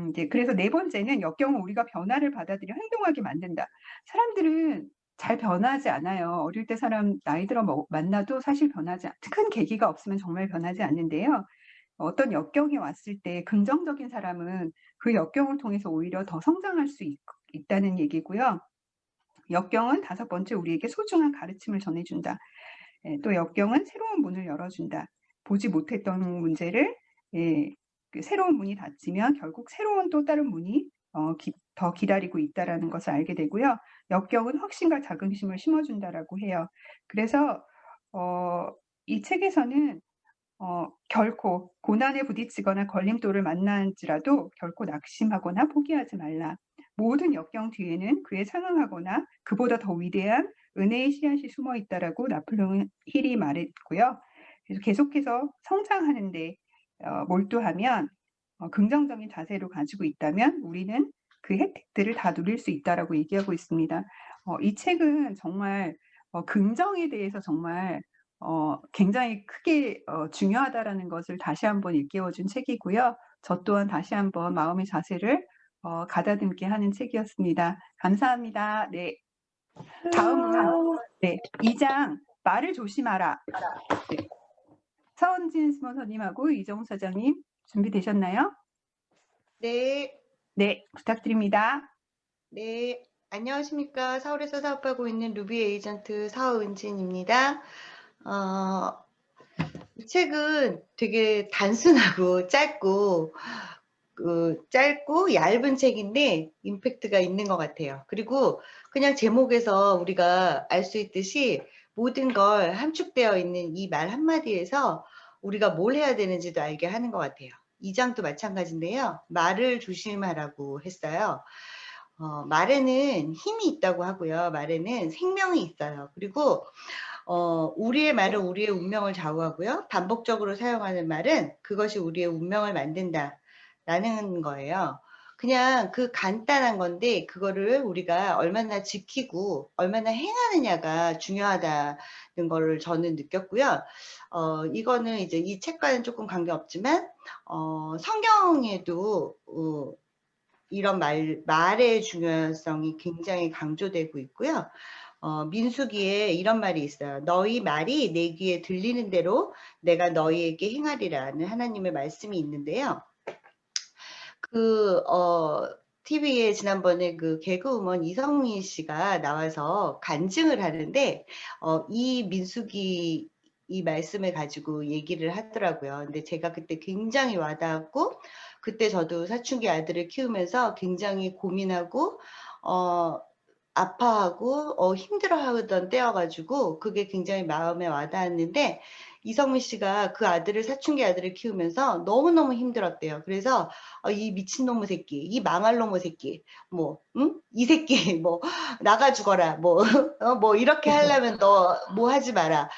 이제 그래서 네 번째는 역경은 우리가 변화를 받아들여 행동하게 만든다. 사람들은 잘 변하지 않아요. 어릴 때 사람 나이 들어 만나도 사실 큰 계기가 없으면 정말 변하지 않는데요. 어떤 역경이 왔을 때 긍정적인 사람은 그 역경을 통해서 오히려 더 성장할 수 있다는 얘기고요. 역경은 다섯 번째, 우리에게 소중한 가르침을 전해준다. 또 역경은 새로운 문을 열어준다. 보지 못했던 문제를, 그 새로운 문이 닫히면 결국 새로운 또 다른 문이 더 기다리고 있다라는 것을 알게 되고요. 역경은 확신과 자긍심을 심어준다라고 해요. 그래서 이 책에서는 결코 고난에 부딪히거나 걸림돌을 만날지라도 결코 낙심하거나 포기하지 말라. 모든 역경 뒤에는 그에 상응하거나 그보다 더 위대한 은혜의 씨앗이 숨어 있다라고 나폴레옹 힐이 말했고요. 그래서 계속해서 성장하는데 몰두하면 긍정적인 자세로 가지고 있다면 우리는 그 혜택들을 다 누릴 수 있다라고 얘기하고 있습니다. 이 책은 정말 긍정에 대해서 정말 굉장히 크게 중요하다라는 것을 다시 한번 일깨워준 책이고요. 저 또한 다시 한번 마음의 자세를 가다듬게 하는 책이었습니다. 감사합니다. 네, 다음은 2장 말을 조심하라. 네, 서은진 스폰서님하고 이정우 사장님 준비되셨나요? 네, 네, 부탁드립니다. 네. 안녕하십니까. 서울에서 사업하고 있는 루비 에이전트 서은진입니다. 이 책은 되게 단순하고 짧고 얇은 책인데 임팩트가 있는 것 같아요. 그리고 그냥 제목에서 우리가 알 수 있듯이 모든 걸 함축되어 있는 이 말 한마디에서 우리가 뭘 해야 되는지도 알게 하는 것 같아요. 2장도 마찬가지인데요. 말을 조심하라고 했어요. 말에는 힘이 있다고 하고요. 말에는 생명이 있어요. 그리고 우리의 말은 우리의 운명을 좌우하고요. 반복적으로 사용하는 말은 그것이 우리의 운명을 만든다라는 거예요. 그냥 그 간단한 건데 그거를 우리가 얼마나 지키고 얼마나 행하느냐가 중요하다는 거를 저는 느꼈고요. 이거는 이제 이 책과는 조금 관계없지만 성경에도 이런 말의 중요성이 굉장히 강조되고 있고요. 민수기에 이런 말이 있어요. 너희 말이 내 귀에 들리는 대로 내가 너희에게 행하리라는 하나님의 말씀이 있는데요. TV에 지난번에 그 개그우먼 이성민 씨가 나와서 간증을 하는데, 이 민수기 이 말씀을 가지고 얘기를 하더라고요. 근데 제가 그때 굉장히 와닿았고, 그때 저도 사춘기 아들을 키우면서 굉장히 고민하고, 아파하고, 힘들어하던 때여가지고, 그게 굉장히 마음에 와닿았는데, 이성민 씨가 그 사춘기 아들을 키우면서 너무너무 힘들었대요. 그래서, 이 미친놈의 새끼, 이 망할 놈의 새끼, 이 새끼, 나가 죽어라, 뭐, 이렇게 하려면 너 뭐 하지 마라.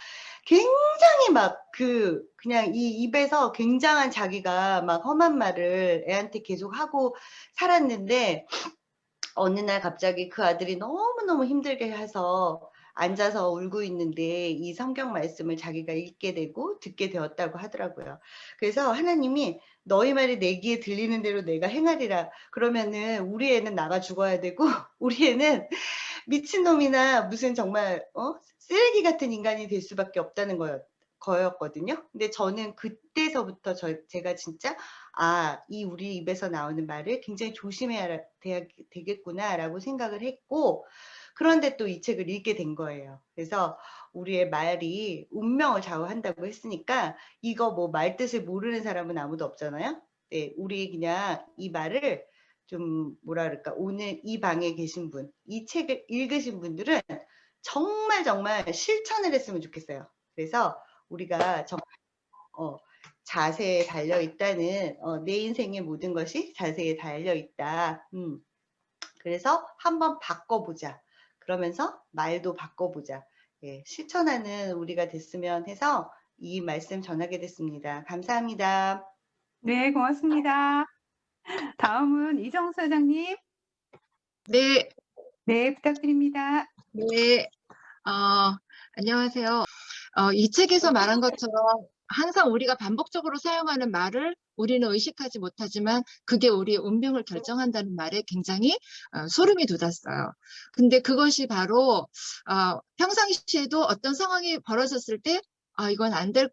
굉장히 그냥 이 입에서 굉장한 자기가 막 험한 말을 애한테 계속 하고 살았는데, 어느 날 갑자기 그 아들이 너무너무 힘들게 해서 앉아서 울고 있는데 이 성경 말씀을 자기가 읽게 되고 듣게 되었다고 하더라고요. 그래서 하나님이 너희 말이 내 귀에 들리는 대로 내가 행하리라. 그러면은 우리 애는 나가 죽어야 되고 우리 애는 미친놈이나 무슨 정말 쓰레기 같은 인간이 될 수밖에 없다는 거였거든요. 근데 저는 그때서부터 제가 진짜 이 우리 입에서 나오는 말을 굉장히 조심해야 되겠구나라고 생각을 했고, 그런데 또 이 책을 읽게 된 거예요. 그래서 우리의 말이 운명을 좌우한다고 했으니까 이거 뭐 말 뜻을 모르는 사람은 아무도 없잖아요. 네, 우리 그냥 이 말을 좀 뭐라 그럴까, 오늘 이 방에 계신 분, 이 책을 읽으신 분들은 정말 정말 실천을 했으면 좋겠어요. 그래서 우리가 정말 자세에 달려 있다는 내 인생의 모든 것이 자세에 달려 있다. 그래서 한번 바꿔보자. 그러면서 말도 바꿔보자. 예, 실천하는 우리가 됐으면 해서 이 말씀 전하게 됐습니다. 감사합니다. 네, 고맙습니다. 다음은 이정우 사장님. 네, 네, 부탁드립니다. 네. 안녕하세요. 이 책에서 말한 것처럼 항상 우리가 반복적으로 사용하는 말을 우리는 의식하지 못하지만 그게 우리의 운명을 결정한다는 말에 굉장히 소름이 돋았어요. 근데 그것이 바로 평상시에도 어떤 상황이 벌어졌을 때 이건 안 될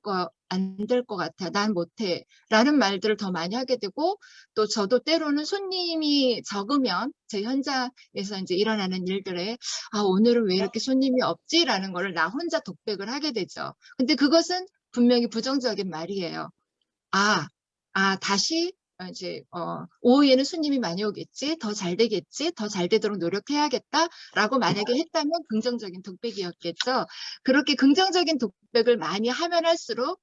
것 같아. 난 못해. 라는 말들을 더 많이 하게 되고, 또 저도 때로는 손님이 적으면 제 현장에서 이제 일어나는 일들에 오늘은 왜 이렇게 손님이 없지? 라는 거를 나 혼자 독백을 하게 되죠. 근데 그것은 분명히 부정적인 말이에요. 다시 이제 오후에는 손님이 많이 오겠지, 더 잘 되겠지, 더 잘 되도록 노력해야겠다라고 만약에 했다면 긍정적인 독백이었겠죠. 그렇게 긍정적인 독백을 많이 하면 할수록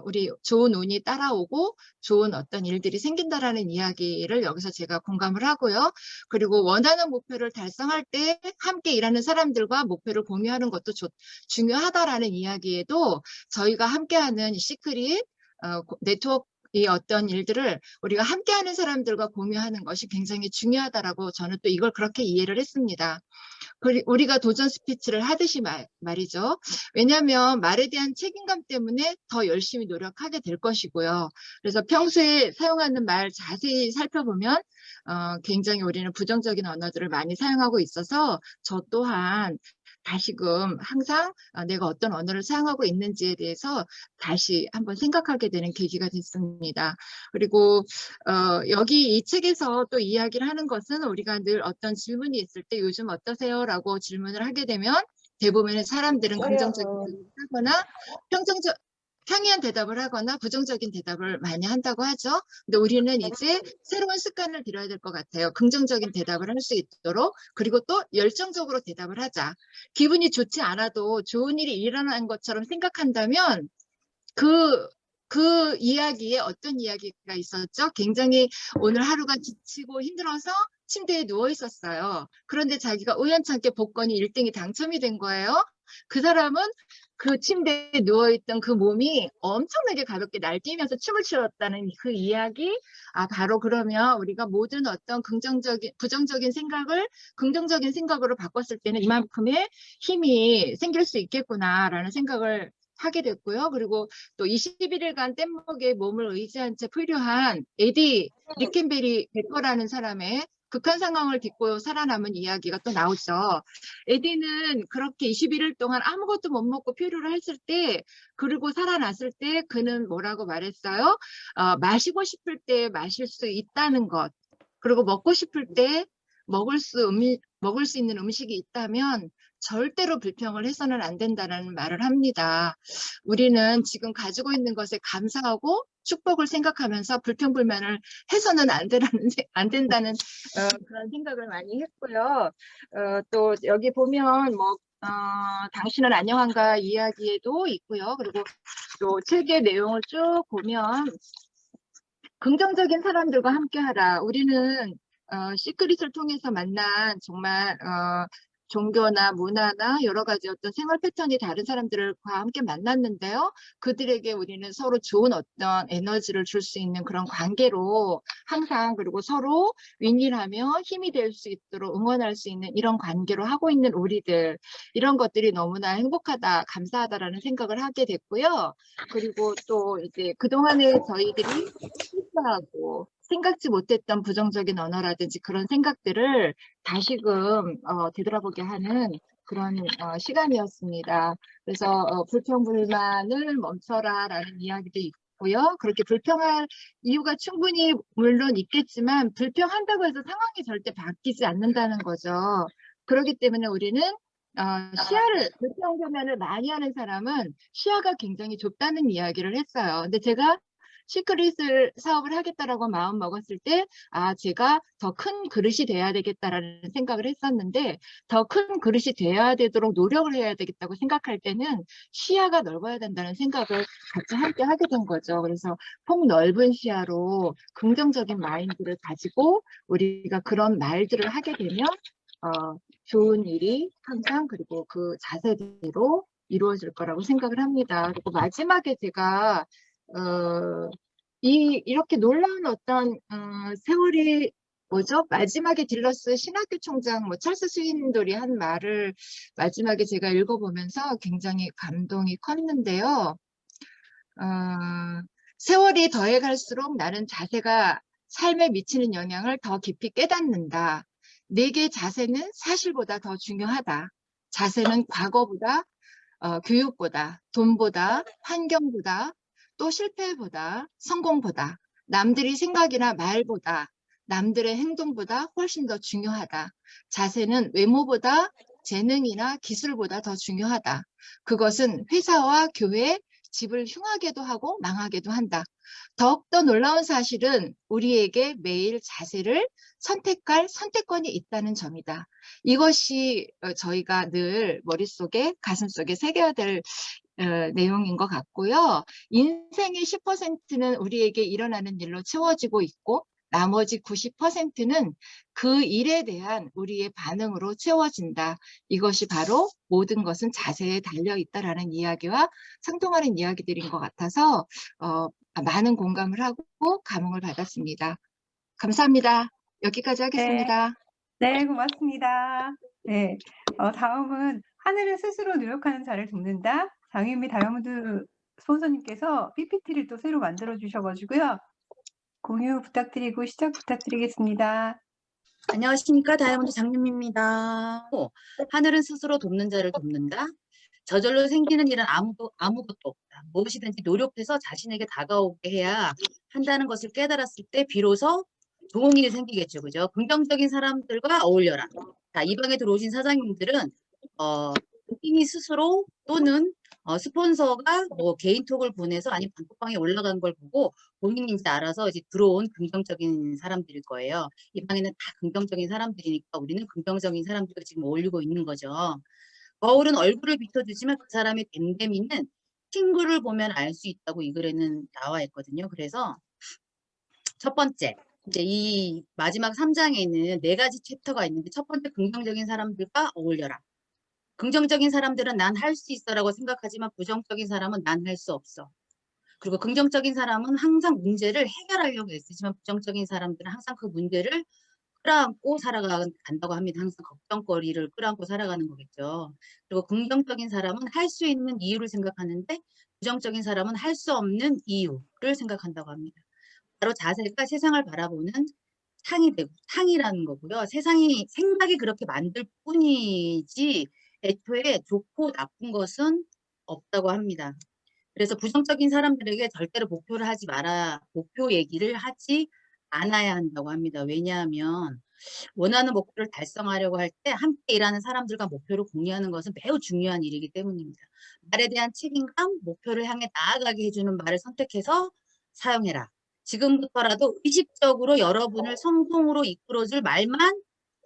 우리 좋은 운이 따라오고 좋은 어떤 일들이 생긴다라는 이야기를 여기서 제가 공감을 하고요. 그리고 원하는 목표를 달성할 때 함께 일하는 사람들과 목표를 공유하는 것도 중요하다라는 이야기에도 저희가 함께하는 시크릿 네트워크 이 어떤 일들을 우리가 함께하는 사람들과 공유하는 것이 굉장히 중요하다라고 저는 또 이걸 그렇게 이해를 했습니다. 우리가 도전 스피치를 하듯이 말이죠. 왜냐하면 말에 대한 책임감 때문에 더 열심히 노력하게 될 것이고요. 그래서 평소에 사용하는 말 자세히 살펴보면 굉장히 우리는 부정적인 언어들을 많이 사용하고 있어서 저 또한 다시금 항상 내가 어떤 언어를 사용하고 있는지에 대해서 다시 한번 생각하게 되는 계기가 됐습니다. 그리고 여기 이 책에서 또 이야기를 하는 것은 우리가 늘 어떤 질문이 있을 때 요즘 어떠세요? 라고 질문을 하게 되면 대부분의 사람들은 긍정적인 대답을 하거나 평이한 대답을 하거나 부정적인 대답을 많이 한다고 하죠. 근데 우리는 이제 새로운 습관을 들여야 될 것 같아요. 긍정적인 대답을 할 수 있도록, 그리고 또 열정적으로 대답을 하자. 기분이 좋지 않아도 좋은 일이 일어난 것처럼 생각한다면 그 이야기에 어떤 이야기가 있었죠? 굉장히 오늘 하루가 지치고 힘들어서 침대에 누워 있었어요. 그런데 자기가 우연찮게 복권이 1등이 당첨이 된 거예요. 그 사람은 그 침대에 누워있던 그 몸이 엄청나게 가볍게 날뛰면서 춤을 추었다는 그 이야기, 바로 그러면 우리가 모든 어떤 부정적인 생각을 긍정적인 생각으로 바꿨을 때는 이만큼의 힘이 생길 수 있겠구나라는 생각을 하게 됐고요. 그리고 또 21일간 뗏목에 몸을 의지한 채 표류한 에디 리켄베리 베커라는 사람의 극한 상황을 딛고 살아남은 이야기가 또 나오죠. 에디는 그렇게 21일 동안 아무것도 못 먹고 표류를 했을 때, 그리고 살아났을 때 그는 뭐라고 말했어요? 마시고 싶을 때 마실 수 있다는 것, 그리고 먹고 싶을 때 먹을 수 있는 음식이 있다면 절대로 불평을 해서는 안 된다는 말을 합니다. 우리는 지금 가지고 있는 것에 감사하고 축복을 생각하면서 불평불만을 해서는 안 된다는 그런 생각을 많이 했고요. 또 여기 보면 당신은 안녕한가 이야기에도 있고요. 그리고 또 책의 내용을 쭉 보면 긍정적인 사람들과 함께하라. 우리는 시크릿을 통해서 만난 정말 종교나 문화나 여러 가지 어떤 생활 패턴이 다른 사람들과 함께 만났는데요. 그들에게 우리는 서로 좋은 어떤 에너지를 줄 수 있는 그런 관계로 항상, 그리고 서로 윈윈하며 힘이 될 수 있도록 응원할 수 있는 이런 관계로 하고 있는 우리들, 이런 것들이 너무나 행복하다, 감사하다라는 생각을 하게 됐고요. 그리고 또 이제 그동안에 저희들이 실수하고 생각지 못했던 부정적인 언어라든지 그런 생각들을 다시금 되돌아보게 하는 그런 시간이었습니다. 그래서 불평불만을 멈춰라라는 이야기도 있고요. 그렇게 불평할 이유가 충분히 물론 있겠지만 불평한다고 해서 상황이 절대 바뀌지 않는다는 거죠. 그렇기 때문에 우리는 불평불만을 많이 하는 사람은 시야가 굉장히 좁다는 이야기를 했어요. 근데 제가 시크릿을 사업을 하겠다라고 마음 먹었을 때 제가 더 큰 그릇이 돼야 되겠다라는 생각을 했었는데, 더 큰 그릇이 돼야 되도록 노력을 해야 되겠다고 생각할 때는 시야가 넓어야 된다는 생각을 같이 함께 하게 된 거죠. 그래서 폭넓은 시야로 긍정적인 마인드를 가지고 우리가 그런 말들을 하게 되면 좋은 일이 항상, 그리고 그 자세대로 이루어질 거라고 생각을 합니다. 그리고 마지막에 제가 이렇게 놀라운 어떤 세월이 뭐죠? 마지막에 딜러스 신학교 총장 찰스 스윈돌이 한 말을 마지막에 제가 읽어보면서 굉장히 감동이 컸는데요. 세월이 더해갈수록 나는 자세가 삶에 미치는 영향을 더 깊이 깨닫는다. 내게 자세는 사실보다 더 중요하다. 자세는 과거보다, 교육보다, 돈보다, 환경보다, 또 실패보다, 성공보다, 남들이 생각이나 말보다, 남들의 행동보다 훨씬 더 중요하다. 자세는 외모보다, 재능이나 기술보다 더 중요하다. 그것은 회사와 교회, 집을 흉하게도 하고 망하게도 한다. 더욱더 놀라운 사실은 우리에게 매일 자세를 선택할 선택권이 있다는 점이다. 이것이 저희가 늘 머릿속에 가슴속에 새겨야 될 내용인 것 같고요. 인생의 10%는 우리에게 일어나는 일로 채워지고 있고 나머지 90%는 그 일에 대한 우리의 반응으로 채워진다. 이것이 바로 모든 것은 자세에 달려 있다라는 이야기와 상통하는 이야기들인 것 같아서 많은 공감을 하고 감흥을 받았습니다. 감사합니다. 여기까지 하겠습니다. 네, 고맙습니다. 네, 다음은 하늘은 스스로 노력하는 자를 돕는다. 장유미 다이아몬드 스폰서님께서 PPT를 또 새로 만들어 주셔가지고요. 공유 부탁드리고 시작 부탁드리겠습니다. 안녕하십니까. 다이아몬드 장윤미입니다. 하늘은 스스로 돕는 자를 돕는다. 저절로 생기는 일은 아무것도 없다. 무엇이든지 노력해서 자신에게 다가오게 해야 한다는 것을 깨달았을 때 비로소 좋은 일이 생기겠죠. 그죠? 긍정적인 사람들과 어울려라. 자, 이 방에 들어오신 사장님들은 본인이 스스로 또는 스폰서가 뭐 개인톡을 보내서 아니면 단톡방에 올라간 걸 보고 본인이 이제 알아서 이제 들어온 긍정적인 사람들일 거예요. 이 방에는 다 긍정적인 사람들이니까 우리는 긍정적인 사람들과 지금 어울리고 있는 거죠. 거울은 얼굴을 비춰주지만 그 사람의 됨됨이는 친구를 보면 알 수 있다고 이 글에는 나와 있거든요. 그래서 첫 번째, 이제 이 마지막 3장에는 4가지 챕터가 있는데 첫 번째 긍정적인 사람들과 어울려라. 긍정적인 사람들은 난 할 수 있어라고 생각하지만 부정적인 사람은 난 할 수 없어. 그리고 긍정적인 사람은 항상 문제를 해결하려고 애쓰지만 부정적인 사람들은 항상 그 문제를 끌어안고 살아간다고 합니다. 항상 걱정거리를 끌어안고 살아가는 거겠죠. 그리고 긍정적인 사람은 할 수 있는 이유를 생각하는데 부정적인 사람은 할 수 없는 이유를 생각한다고 합니다. 바로 자세가 세상을 바라보는 상이라는 거고요. 생각이 그렇게 만들 뿐이지 애초에 좋고 나쁜 것은 없다고 합니다. 그래서 부정적인 사람들에게 절대로 목표 얘기를 하지 않아야 한다고 합니다. 왜냐하면 원하는 목표를 달성하려고 할 때 함께 일하는 사람들과 목표를 공유하는 것은 매우 중요한 일이기 때문입니다. 말에 대한 책임감, 목표를 향해 나아가게 해주는 말을 선택해서 사용해라. 지금부터라도 의식적으로 여러분을 성공으로 이끌어줄 말만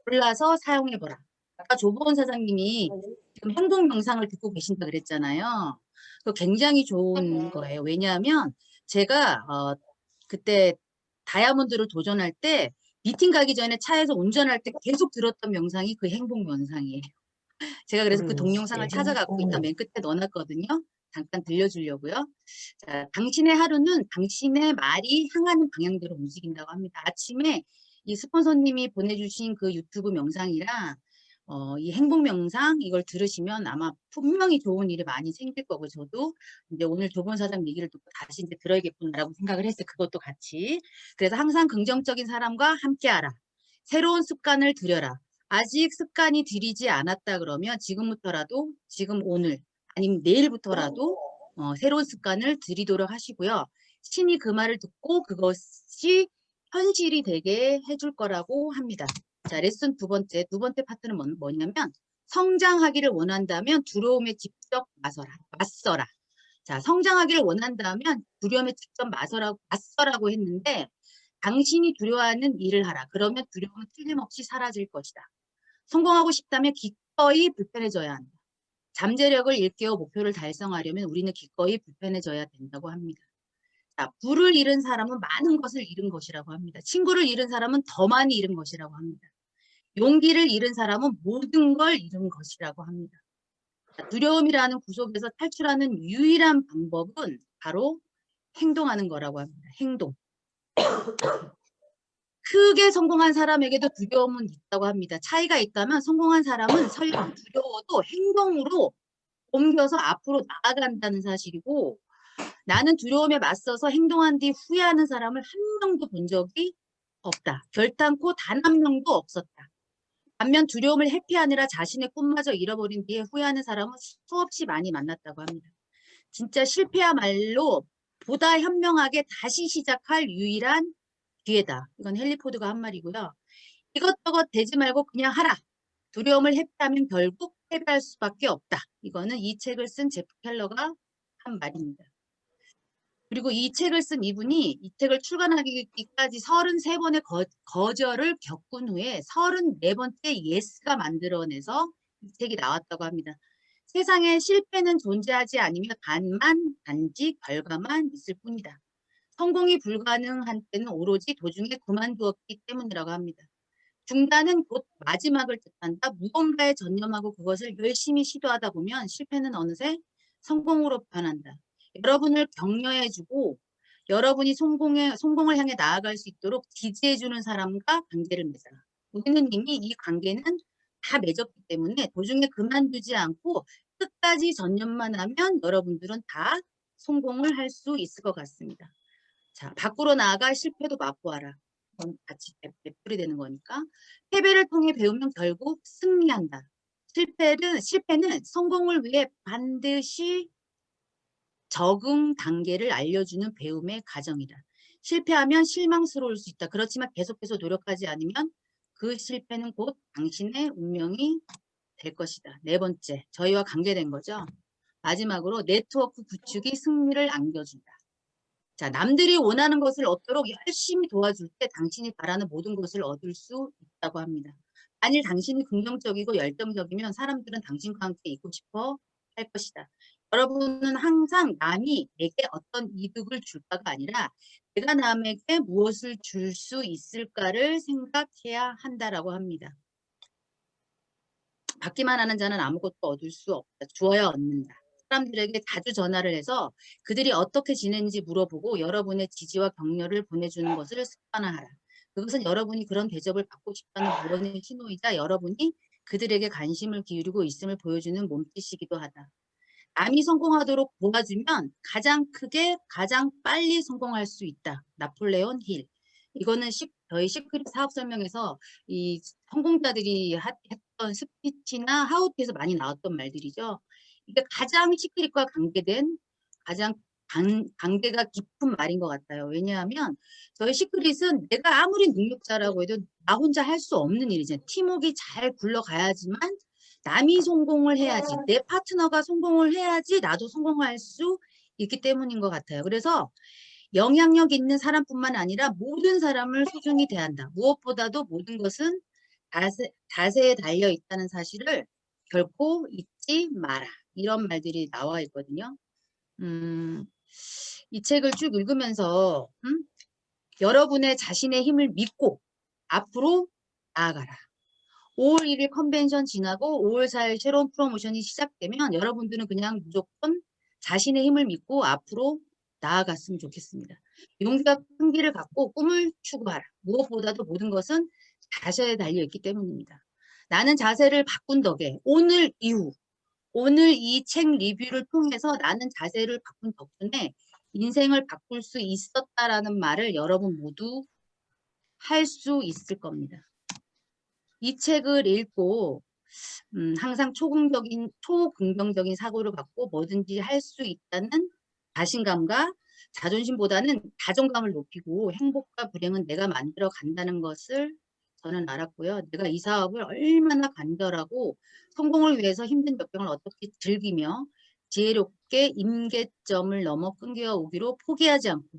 골라서 사용해보라. 아까 조보은 사장님이 지금 행동 명상을 듣고 계신다 그랬잖아요. 그거 굉장히 좋은 거예요. 왜냐하면 제가 그때 다이아몬드를 도전할 때 미팅 가기 전에 차에서 운전할 때 계속 들었던 명상이 그 행복 명상이에요. 제가 그래서 그 동영상을 찾아갖고 일단 맨 끝에 넣어놨거든요. 잠깐 들려주려고요. 자, 당신의 하루는 당신의 말이 향하는 방향대로 움직인다고 합니다. 아침에 이 스폰서님이 보내주신 그 유튜브 명상이랑 이 행복 명상 이걸 들으시면 아마 분명히 좋은 일이 많이 생길 거고 저도 이제 오늘 조본 사장 얘기를 듣고 다시 이제 들어야겠구나라고 생각을 했어요. 그것도 같이. 그래서 항상 긍정적인 사람과 함께하라. 새로운 습관을 들여라. 아직 습관이 들이지 않았다 그러면 지금부터라도 지금 오늘 아니면 내일부터라도 새로운 습관을 들이도록 하시고요. 신이 그 말을 듣고 그것이 현실이 되게 해줄 거라고 합니다. 자, 레슨 두 번째 파트는 뭐냐면 성장하기를 원한다면 두려움에 직접 맞서라. 자, 성장하기를 원한다면 두려움에 직접 맞서라고 했는데 당신이 두려워하는 일을 하라. 그러면 두려움은 틀림없이 사라질 것이다. 성공하고 싶다면 기꺼이 불편해져야 한다. 잠재력을 일깨워 목표를 달성하려면 우리는 기꺼이 불편해져야 된다고 합니다. 자, 부를 잃은 사람은 많은 것을 잃은 것이라고 합니다. 친구를 잃은 사람은 더 많이 잃은 것이라고 합니다. 용기를 잃은 사람은 모든 걸 잃은 것이라고 합니다. 자, 두려움이라는 구속에서 탈출하는 유일한 방법은 바로 행동하는 거라고 합니다. 행동. 크게 성공한 사람에게도 두려움은 있다고 합니다. 차이가 있다면 성공한 사람은 설령 두려워도 행동으로 옮겨서 앞으로 나아간다는 사실이고 나는 두려움에 맞서서 행동한 뒤 후회하는 사람을 한 명도 본 적이 없다. 결단코 단 한 명도 없었다. 반면 두려움을 회피하느라 자신의 꿈마저 잃어버린 뒤에 후회하는 사람은 수없이 많이 만났다고 합니다. 진짜 실패야말로 보다 현명하게 다시 시작할 유일한 기회다. 이건 헨리 포드가 한 말이고요. 이것저것 되지 말고 그냥 하라. 두려움을 회피하면 결국 패배할 수밖에 없다. 이거는 이 책을 쓴 제프 켈러가 한 말입니다. 그리고 이 책을 쓴 이분이 이 책을 출간하기까지 33번의 거절을 겪은 후에 34번째 예스가 만들어내서 이 책이 나왔다고 합니다. 세상에 실패는 존재하지 않으며 단지 결과만 있을 뿐이다. 성공이 불가능한 때는 오로지 도중에 그만두었기 때문이라고 합니다. 중단은 곧 마지막을 뜻한다. 무언가에 전념하고 그것을 열심히 시도하다 보면 실패는 어느새 성공으로 변한다. 여러분을 격려해주고 여러분이 성공을 향해 나아갈 수 있도록 지지해주는 사람과 관계를 맺어라. 우리는 이미 이 관계는 다 맺었기 때문에 도중에 그만두지 않고 끝까지 전념만 하면 여러분들은 다 성공을 할 수 있을 것 같습니다. 자, 밖으로 나아가 실패도 맛보아라. 그건 같이 배풀이 되는 거니까. 패배를 통해 배우면 결국 승리한다. 실패는 성공을 위해 반드시 적응 단계를 알려주는 배움의 과정이다. 실패하면 실망스러울 수 있다. 그렇지만 계속해서 노력하지 않으면 그 실패는 곧 당신의 운명이 될 것이다. 네 번째, 저희와 관계된 거죠. 마지막으로 네트워크 구축이 승리를 안겨준다. 자, 남들이 원하는 것을 얻도록 열심히 도와줄 때 당신이 바라는 모든 것을 얻을 수 있다고 합니다. 만일 당신이 긍정적이고 열정적이면 사람들은 당신과 함께 있고 싶어 할 것이다. 여러분은 항상 남이 내게 어떤 이득을 줄까가 아니라 내가 남에게 무엇을 줄 수 있을까를 생각해야 한다라고 합니다. 받기만 하는 자는 아무것도 얻을 수 없다. 주어야 얻는다. 사람들에게 자주 전화를 해서 그들이 어떻게 지내는지 물어보고 여러분의 지지와 격려를 보내주는 것을 습관화하라. 그것은 여러분이 그런 대접을 받고 싶다는 무언의 신호이자 여러분이 그들에게 관심을 기울이고 있음을 보여주는 몸짓이기도 하다. 남이 성공하도록 도와주면 가장 크게 가장 빨리 성공할 수 있다. 나폴레온 힐. 이거는 저희 시크릿 사업 설명에서 이 성공자들이 했던 스피치나 하우트에서 많이 나왔던 말들이죠. 이게 가장 시크릿과 관계된 가장 관계가 깊은 말인 것 같아요. 왜냐하면 저희 시크릿은 내가 아무리 능력자라고 해도 나 혼자 할 수 없는 일이잖아요. 팀워크가 잘 굴러가야지만 남이 성공을 해야지, 내 파트너가 성공을 해야지 나도 성공할 수 있기 때문인 것 같아요. 그래서 영향력 있는 사람뿐만 아니라 모든 사람을 소중히 대한다. 무엇보다도 모든 것은 자세에 달려 있다는 사실을 결코 잊지 마라. 이런 말들이 나와 있거든요. 이 책을 쭉 읽으면서 여러분의 자신의 힘을 믿고 앞으로 나아가라. 5월 1일 컨벤션 지나고 5월 4일 새로운 프로모션이 시작되면 여러분들은 그냥 무조건 자신의 힘을 믿고 앞으로 나아갔으면 좋겠습니다. 용기와 끈기를 갖고 꿈을 추구하라. 무엇보다도 모든 것은 자세에 달려있기 때문입니다. 나는 자세를 바꾼 덕에 오늘 이 책 리뷰를 통해서 나는 자세를 바꾼 덕분에 인생을 바꿀 수 있었다라는 말을 여러분 모두 할 수 있을 겁니다. 이 책을 읽고 항상 초긍정적인 사고를 갖고 뭐든지 할 수 있다는 자신감과 자존심보다는 자존감을 높이고 행복과 불행은 내가 만들어 간다는 것을 저는 알았고요. 내가 이 사업을 얼마나 간절하고 성공을 위해서 힘든 역경을 어떻게 즐기며 지혜롭게 임계점을 넘어 끈기어오기로 포기하지 않고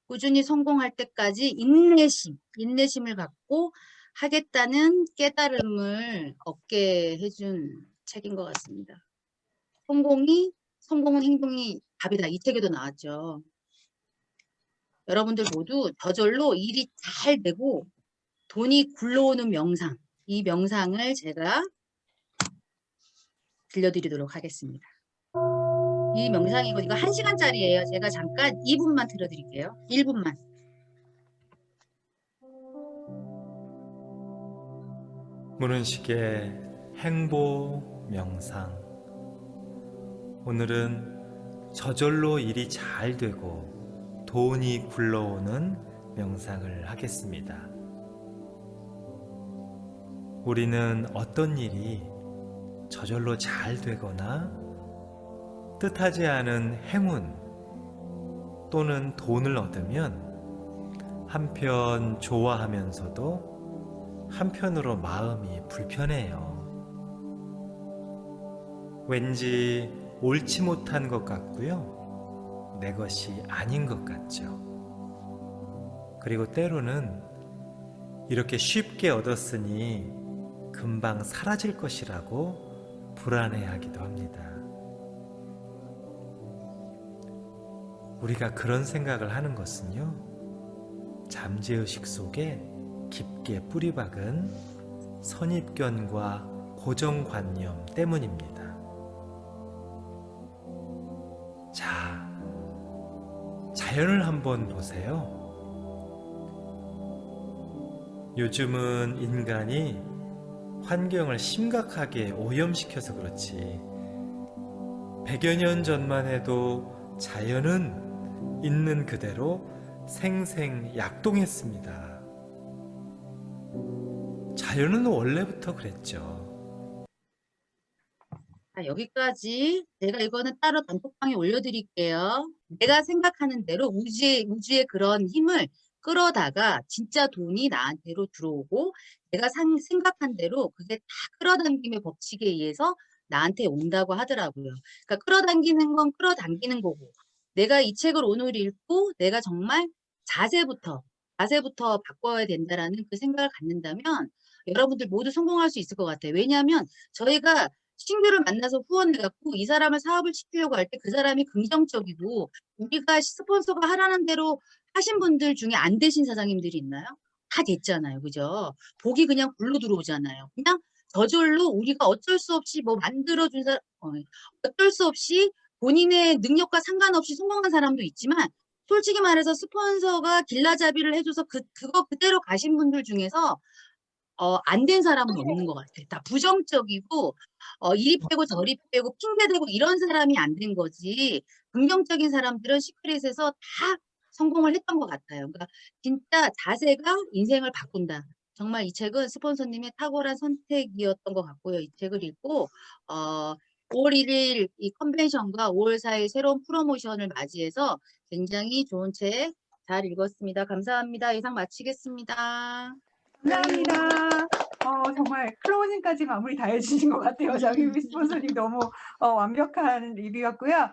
꾸준히 성공할 때까지 인내심을 갖고 하겠다는 깨달음을 얻게 해준 책인 것 같습니다. 성공은 행동이 답이다. 이 책에도 나왔죠. 여러분들 모두 저절로 일이 잘 되고 돈이 굴러오는 명상, 이 명상을 제가 들려드리도록 하겠습니다. 이 명상이고 이거 1시간짜리예요. 제가 잠깐 2분만 들려드릴게요. 1분만. 문은식의 행복 명상. 오늘은 저절로 일이 잘 되고 돈이 굴러오는 명상을 하겠습니다. 우리는 어떤 일이 저절로 잘 되거나 뜻하지 않은 행운 또는 돈을 얻으면 한편 좋아하면서도 한편으로 마음이 불편해요. 왠지 옳지 못한 것 같고요. 내 것이 아닌 것 같죠. 그리고 때로는 이렇게 쉽게 얻었으니 금방 사라질 것이라고 불안해하기도 합니다. 우리가 그런 생각을 하는 것은요, 잠재의식 속에 깊게 뿌리박은 선입견과 고정관념 때문입니다. 자, 자연을 한번 보세요. 요즘은 인간이 환경을 심각하게 오염시켜서 그렇지 100여 년 전만 해도 자연은 있는 그대로 생생약동했습니다. 자연은 원래부터 그랬죠. 여기까지. 제가 이거는 따로 단톡방에 올려드릴게요. 내가 생각하는 대로 우주의 그런 힘을 끌어다가 진짜 돈이 나한테로 들어오고 내가 생각한 대로 그게 다 끌어당김의 법칙에 의해서 나한테 온다고 하더라고요. 그러니까 끌어당기는 건 끌어당기는 거고 내가 이 책을 오늘 읽고 내가 정말 자세부터 바꿔야 된다라는 그 생각을 갖는다면 여러분들 모두 성공할 수 있을 것 같아요. 왜냐하면 저희가 친구를 만나서 후원해갖고 이 사람을 사업을 시키려고 할 때 그 사람이 긍정적이고 우리가 스폰서가 하라는 대로 하신 분들 중에 안 되신 사장님들이 있나요? 다 됐잖아요. 그죠? 복이 그냥 굴러 들어오잖아요. 그냥 저절로 우리가 어쩔 수 없이 뭐 만들어준 사람, 어쩔 수 없이 본인의 능력과 상관없이 성공한 사람도 있지만 솔직히 말해서 스폰서가 길라잡이를 해줘서 그거 그대로 가신 분들 중에서 안 된 사람은 없는 것 같아. 다 부정적이고 이리 빼고 저리 빼고 핑계대고 이런 사람이 안 된 거지. 긍정적인 사람들은 시크릿에서 다 성공을 했던 것 같아요. 그러니까 진짜 자세가 인생을 바꾼다. 정말 이 책은 스폰서님의 탁월한 선택이었던 것 같고요. 이 책을 읽고 5월 1일 이 컨벤션과 5월 4일 새로운 프로모션을 맞이해서 굉장히 좋은 책 잘 읽었습니다. 감사합니다. 이상 마치겠습니다. 감사합니다. 정말 클로징까지 마무리 다 해주신 것 같아요. 정유미 스폰서님 너무 완벽한 리뷰였고요.